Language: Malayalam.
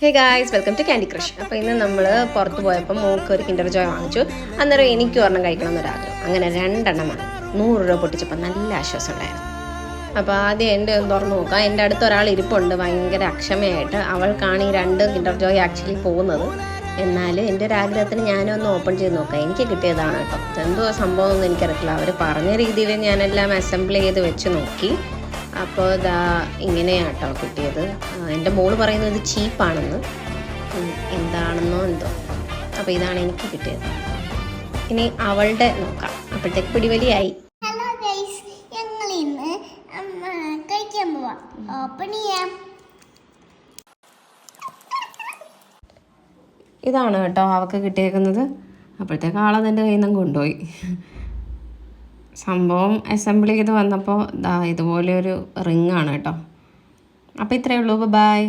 Hey guys, welcome to Candy Crush. അപ്പോൾ ഇന്ന് നമ്മൾ പുറത്ത് പോയപ്പോൾ മോൾക്ക് ഒരു കിൻഡർ ജോയ് വാങ്ങിച്ചു. അന്നേരം എനിക്ക് ഒരെണ്ണം കഴിക്കണം എന്നൊരാഗ്രഹം. അങ്ങനെ 2 വാങ്ങി. 100 രൂപ പൊട്ടിച്ചപ്പോൾ നല്ല ആശ്വാസം ഉണ്ടായിരുന്നു. അപ്പോൾ ആദ്യം എൻ്റെ ഒന്ന് തുറന്ന് നോക്കാം. എൻ്റെ അടുത്ത് ഒരാൾ ഇരിപ്പുണ്ട് ഭയങ്കര അക്ഷമയായിട്ട്. അവൾക്കാണ് ഈ 2 കിൻഡർ ജോയ് ആക്ച്വലി പോകുന്നത്. എന്നാൽ എൻ്റെ ഒരു ആഗ്രഹത്തിന് ഞാനൊന്ന് ഓപ്പൺ ചെയ്ത് നോക്കാം. എനിക്ക് കിട്ടിയതാണ് കേട്ടോ. എന്തോ സംഭവം ഒന്നും എനിക്കറിയില്ല. അവർ പറഞ്ഞ രീതിയിൽ ഞാനെല്ലാം അസംബിൾ ചെയ്ത് വെച്ച് നോക്കി. അപ്പോൾ ഇതാ ഇങ്ങനെയാട്ടോ കിട്ടിയത്. എൻ്റെ മോള് പറയുന്നത് ഇത് ചീപ്പാണെന്ന്, എന്താണെന്നോ എന്തോ. അപ്പോൾ ഇതാണ് എനിക്ക് കിട്ടിയത്. ഇനി അവളുടെ നോക്കാം. അപ്പോഴത്തേക്ക് പിടിവലിയായി. ഹലോ ഗൈസ്, ഞങ്ങൾ ഇന്ന് കഴിക്കാൻ പോവാം. ഓപ്പൺ ചെയ്യാം. ഇതാണ് കേട്ടോ അവൾക്ക് കിട്ടിയേക്കുന്നത്. അപ്പോഴത്തേക്ക് ആളെ എൻ്റെ കയ്യിൽ നിന്നും കൊണ്ടുപോയി. സംഭവം അസംബിൾ ചെയ്ത് വന്നപ്പോൾ ഇതുപോലെ ഒരു റിങ്ങാണ് കേട്ടോ. അപ്പോൾ ഇത്രയേ ഉള്ളൂ. ബൈ.